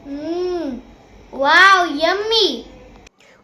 Wow yummy.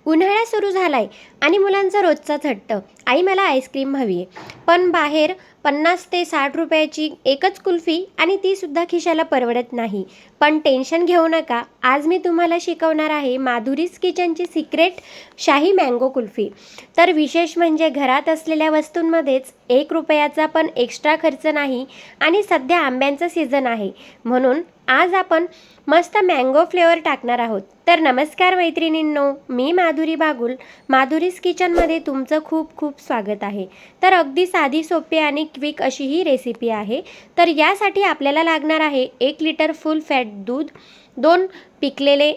उन्हाळा सुरू झालाय आणि मुलांचा रोजचाच हट्ट, आई मला आईस्क्रीम हवी आहे. पण बाहेर 50 ते 60 रुपयाची एकच कुल्फी आणि ती सुद्धा खिशाला परवडत नाही. पण टेन्शन घेऊ नका, आज मी तुम्हाला शिकवणार आहे माधुरीज किचनची सिक्रेट शाही मँगो कुल्फी. तर विशेष म्हणजे घरात असलेल्या वस्तूंमध्येच 1 रुपयाचा पण एक्स्ट्रा खर्च नाही आणि सध्या आंब्यांचं सीझन आहे म्हणून आज आपण मस्त मँगो फ्लेवर टाकणार आहोत. तर नमस्कार मैत्रिणींनो, मी माधुरी बागुल, माधुरीज किचनमध्ये तुमचं खूप खूप स्वागत आहे. तर अगदी साधी सोपी आणि क्विक अशी ही रेसिपी आहे. तर यासाठी आपल्याला लागणार आहे 1 लिटर फुल फॅट दूध, 2 पिकलेले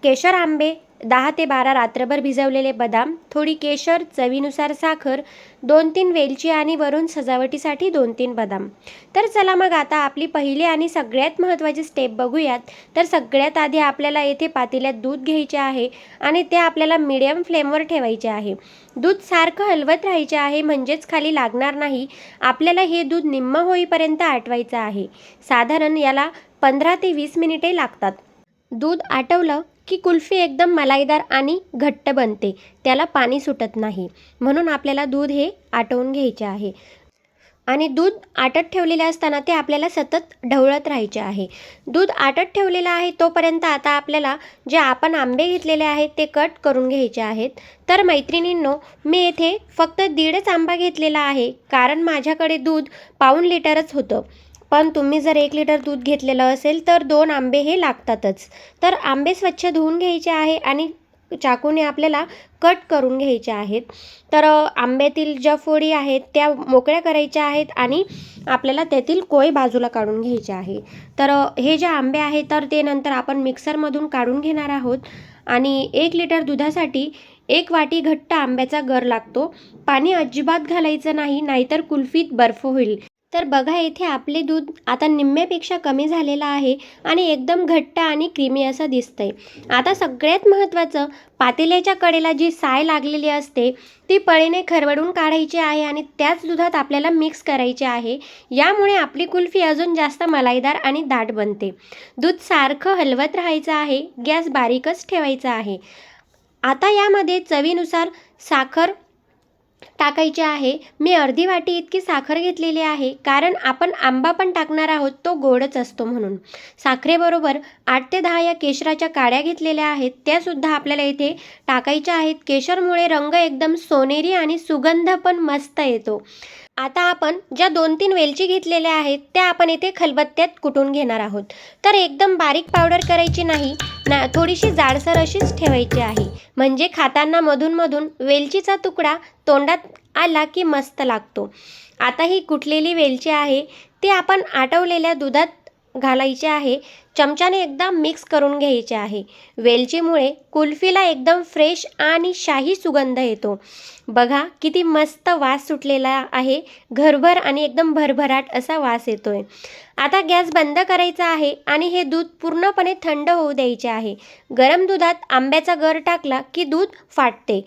केशर आंबे, 10 ते 12 रात्रभर भिजवलेले बदाम, थोडी केशर, चवीनुसार साखर, 2-3 वेलची आणि वरून सजावटीसाठी 2-3 बदाम. तर चला मग आता आपली पहिली आणि सगळ्यात महत्त्वाची स्टेप बघूयात. तर सगळ्यात आधी आपल्याला येथे पातेल्यात दूध घ्यायचे आहे आणि ते आपल्याला मीडियम फ्लेमवर ठेवायचे आहे. दूध सारखं हलवत राहायचे आहे, म्हणजेच खाली लागणार नाही. आपल्याला हे दूध निम्म होईपर्यंत आटवायचं आहे. साधारण याला 15 ते 20 मिनिटे लागतात. दूध आटवलं की कुल्फी एकदम मलाईदार आणि घट्ट बनते, त्याला पाणी सुटत नाही. म्हणून आपल्याला दूध हे आटवून घ्यायचे आहे आणि दूध आटत ठेवलेले असताना ते आपल्याला सतत ढवळत राहायचे आहे. दूध आटत ठेवलेलं आहे तोपर्यंत आता आपल्याला जे आपण आंबे घेतलेले आहेत ते कट करून घ्यायचे आहेत. तर मैत्रिणींनो, मी येथे फक्त 1.5च आंबा घेतलेला आहे, कारण माझ्याकडे दूध 1.25 लिटरच होतं. पण तुम्ही जर 1 लिटर दूध घेतलेलं असेल तर 2 आंबे हे लागतातच. तर आंबे स्वच्छ धुवून घ्यायचे आहे आणि चाकूने आपल्याला कट करून घ्यायचे आहेत. तर आंब्यातील ज्या फोडी आहेत त्या मोकळ्या करायच्या आहेत आणि आपल्याला त्यातील कोय बाजूला काढून घ्यायचे आहे. तर हे जे आंबे आहेत तर ते नंतर आपण मिक्सरमधून काढून घेणार आहोत. आणि 1 लिटर दुधासाठी 1 वाटी घट्ट आंब्याचा गर लागतो. पाणी अजिबात घालायचं नाही, नाहीतर कुल्फीत बर्फ होईल. तर बघा, येथे आपले दूध आता निम्म्यापेक्षा कमी झालेलं आहे आणि एकदम घट्ट आणि क्रीमी असं दिसतंय. आता सगळ्यात महत्त्वाचं, पातेल्याच्या कडेला जी साय लागलेली असते ती पळीने खरवडून काढायची आहे आणि त्याच दुधात आपल्याला मिक्स करायचे आहे. यामुळे आपली कुल्फी अजून जास्त मलाईदार आणि दाट बनते. दूध सारखं हलवत राहायचं आहे, गॅस बारीकच ठेवायचा आहे. आता यामध्ये चवीनुसार साखर टाकायचे आहे. मी अर्धी वाटी इतकी साखर घेतलेली आहे, कारण आपण आंबा पण टाकणार आहोत, तो गोडच असतो म्हणून. साखरेबरोबर 8 ते 10 या केशराच्या काड्या घेतलेल्या आहेत, त्यासुद्धा आपल्याला इथे टाकायच्या आहेत. केशरमुळे रंग एकदम सोनेरी आणि सुगंध पण मस्त येतो. आता आपण ज्या 2-3 वेलची घेतलेल्या आहेत त्या आपण इथे खलबत्त्यात कुटून घेणार आहोत. तर एकदम बारीक पावडर करायची नाही ना, थोडीशी जाडसर अशीच ठेवायची आहे, म्हणजे खाताना मधून वेलचीचा तुकडा तोंडात आला की मस्त लागतो. आता ही कुटलेली वेलची आहे ती आपण आटवलेल्या दुधात घालायची आहे. चमच्याने एकदा मिक्स करून घ्यायचे आहे. वेलचीमुळे कुल्फीला एकदम फ्रेश आणि शाही सुगंध येतो. बघा किती मस्त वास सुटलेला आहे, घरभर आणि एकदम भरभराट असा वास येतोय. आता गॅस बंद करायचा आहे आणि हे दूध पूर्णपणे थंड होऊ द्यायचे आहे. गरम दुधात आंब्याचा गर टाकला की दूध फाटते.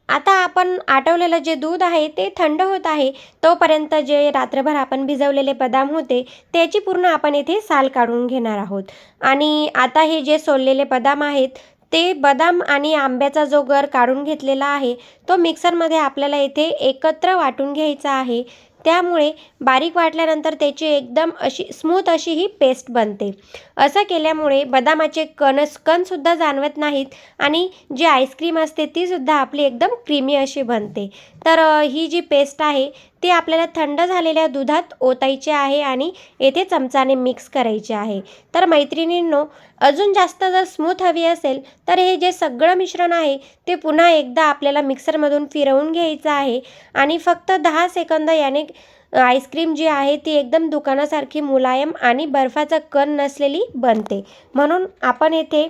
आता आपण आटवलेलं जे दूध आहे ते थंड होत आहे, तोपर्यंत जे रात्रभर आपण भिजवलेले बदाम होते त्याची पूर्ण आपण येथे साल काढून घेणार आहोत. आणि आता हे जे सोललेले बदाम आहेत ते बदाम आणि आंब्याचा जो गर काढून घेतलेला आहे तो मिक्सरमध्ये आपल्याला येथे एकत्र वाटून घ्यायचा आहे. त्यामुळे बारीक वाटल्यानंतर त्याची एकदम अशी स्मूथ अशी ही पेस्ट बनते. असं केल्यामुळे बदामाचे कणसुद्धा जाणवत नाहीत आणि जी आईस्क्रीम असते तीसुद्धा आपली एकदम क्रीमी अशी बनते. तर ही जी पेस्ट आहे ती आपल्याला थंड झालेल्या दुधात ओतायची आहे आणि येथे चमचाने मिक्स करायची आहे. तर मैत्रिणींनो, अजून जास्त जर स्मूथ हवी असेल तर हे जे सगळं मिश्रण आहे ते पुन्हा एकदा आपल्याला मिक्सरमधून फिरवून घ्यायचं आहे आणि फक्त 10 सेकंद याने आईस्क्रीम जी आहे ती एकदम दुकानासारखी मुलायम आणि बर्फाचा कण नसलेली बनते. म्हणून आपण येथे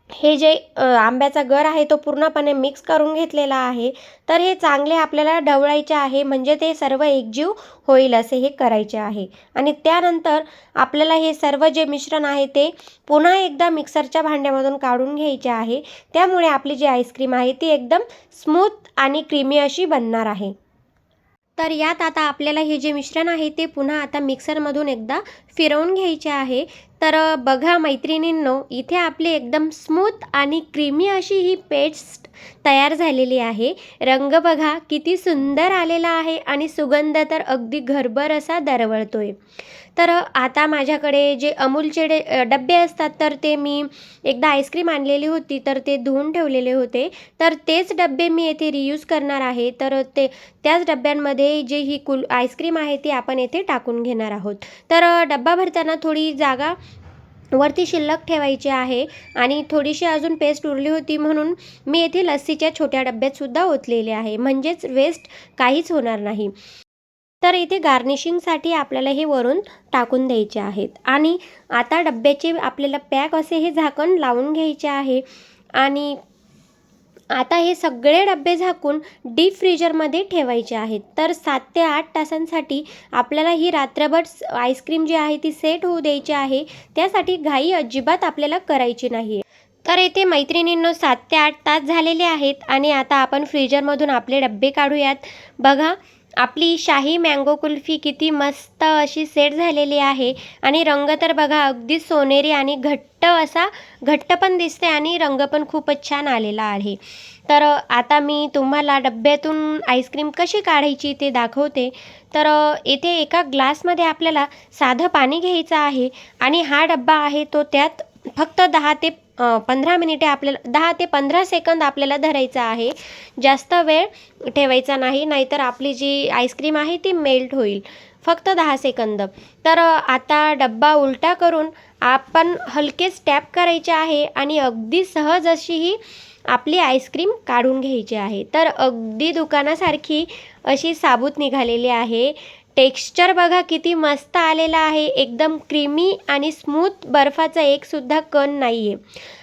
हे जे आंब्याचा गर आहे तो पूर्णपणे मिक्स करून घेतलेला आहे. तर हे चांगले आपल्याला ढवळायचे आहे, म्हणजे ते सर्व एकजीव होईल असे हे करायचे आहे. आणि त्यानंतर आपल्याला हे सर्व जे मिश्रण आहे ते पुन्हा एकदा मिक्सरच्या भांड्यामधून काढून घ्यायचे आहे. त्यामुळे आपली जी आईस्क्रीम आहे ती एकदम स्मूथ आणि क्रीमी अशी बनणार आहे. तर यात आता आपल्याला हे जे मिश्रण आहे ते पुन्हा आता मिक्सरमधून एकदा फिरवून घ्यायचे आहे. तर बघा मैत्रिणींनो, इथे आपली एकदम स्मूथ आणि क्रीमी अशी ही पेस्ट तयार झालेली आहे. रंग बघा किती सुंदर आलेला आहे आणि सुगंध तर अगदी घरभर असा दरवळतोय. तर आता माझ्याकडे जे अमूलचे डब्बे असतात, तर ते मी एकदा आईस्क्रीम आणलेली होती, तर ते धुवून ठेवलेले होते. तर तेच डब्बे मी येथे रियूज करणार आहे. तर त्याच डब्यांमध्ये जे ही आईस्क्रीम आहे ती आपण येथे टाकून घेणार आहोत. तर डब्बा भरताना थोडी जागा वरती शिल्लक ठेवायची आहे आणि थोडीशी अजून पेस्ट उरली होती, म्हणून मी येथे लस्सीच्या छोट्या डब्यातसुद्धा ओतलेले आहे, म्हणजेच वेस्ट काहीच होणार नाही. तर इथे गार्निशिंगसाठी आपल्याला हे वरून टाकून द्यायचे आहेत आणि आता डब्याचे आपल्याला पॅक असे हे झाकण लावून घ्यायचे आहे. आणि आता हे सगळे डबे झाकून डीप फ्रीजरमध्ये ठेवायचे आहेत. तर 7 ते 8 तासांसाठी आपल्याला ही रात्रभर आईस्क्रीम जी आहे ती सेट होऊ द्यायची आहे. त्यासाठी घाई अजिबात आपल्याला करायची नाही. तर इथे मैत्रिणींनो 7 ते 8 तास झालेले आहेत आणि आता आपण फ्रीजरमधून आपले डबे काढूयात. बघा, आपली शाही मँगो कुल्फी किती मस्त अशी सेट झालेली आहे आणि रंग तर बघा अगदी सोनेरी आणि घट्ट पण दिसते आणि रंग पण खूपच छान आलेला आहे. तर आता मी तुम्हाला डब्यातून आईस्क्रीम कशी काढायची ते दाखवते. तर येथे एका ग्लासमध्ये आपल्याला साधं पाणी घ्यायचं आहे आणि हा डब्बा आहे तो त्यात फक्त 10 ते 15 मिनिटे आपल्याला 10 ते 15 सेकंद आपल्याला धरायचा आहे. जास्त वेळ ठेवायचा नाही, नाहीतर आपली जी आईस्क्रीम आहे ती मेल्ट होईल. फक्त 10 सेकंद. तर आता डब्बा उलटा करून आपण हलकेच टॅप करायचे आहे आणि अगदी सहज अशी ही आपली आईस्क्रीम काढून घ्यायची आहे. तर अगदी दुकानासारखी अशी साबूत निघालेली आहे. टेक्स्चर बघा किती मस्त आलेला आहे, एकदम क्रीमी आणि स्मूथ, बर्फाचा एकसुद्धा कण नाही आहे.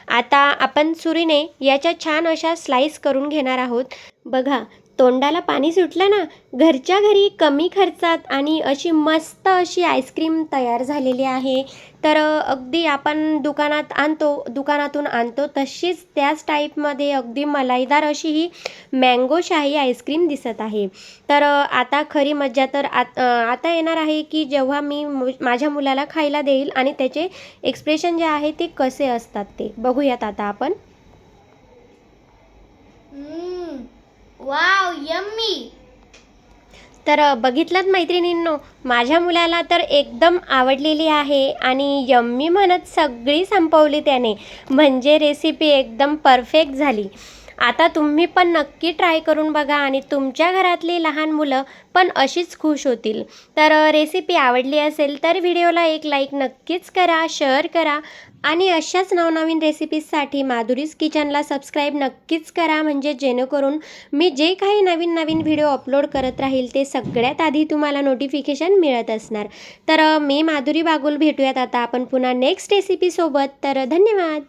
आता आपण सुरीने याच्या छान अशा स्लाईस करून घेणार आहोत. बघा, तोंडाला पाणी सुटलं ना. घरच्या घरी कमी खर्चात आणि अशी मस्त अशी आईस्क्रीम तयार झालेली आहे. तर अगदी आपण दुकानातून आणतो तशीच त्याच टाईपमध्ये अगदी मलाईदार अशी ही मँगो शाही आईस्क्रीम दिसत आहे. तर आता खरी मज्जा तर आता येणार आहे की जेव्हा मी माझ्या मुलाला खायला देईल आणि त्याचे एक्सप्रेशन जे आहे ते कसे असतात ते बघूयात आता आपण. Wow, yummy. तर बघितलं मैत्रिणींनो, माझ्या मुलाला तर एकदम आवडलेली आहे आणि यम्मी म्हणत सगळी संपवली त्याने. म्हणजे रेसिपी एकदम परफेक्ट झाली. आता तुम्ही पण नक्की ट्राय करून बघा आणि तुमच्या घरातली लहान मुलं पण अशीच खुश होतील. तर रेसिपी आवडली असेल तर व्हिडिओला एक लाईक नक्कीच करा, शेअर करा आणि अशाच नवनवीन रेसिपीजसाठी माधुरीज किचनला सबस्क्राईब नक्कीच करा, म्हणजे जेणेकरून मी जे काही नवीन व्हिडिओ अपलोड करत राहील ते सगळ्यात आधी तुम्हाला नोटिफिकेशन मिळत असणार. तर मी माधुरी बागुल भेटूयात आता आपण पुन्हा नेक्स्ट रेसिपीसोबत. तर धन्यवाद.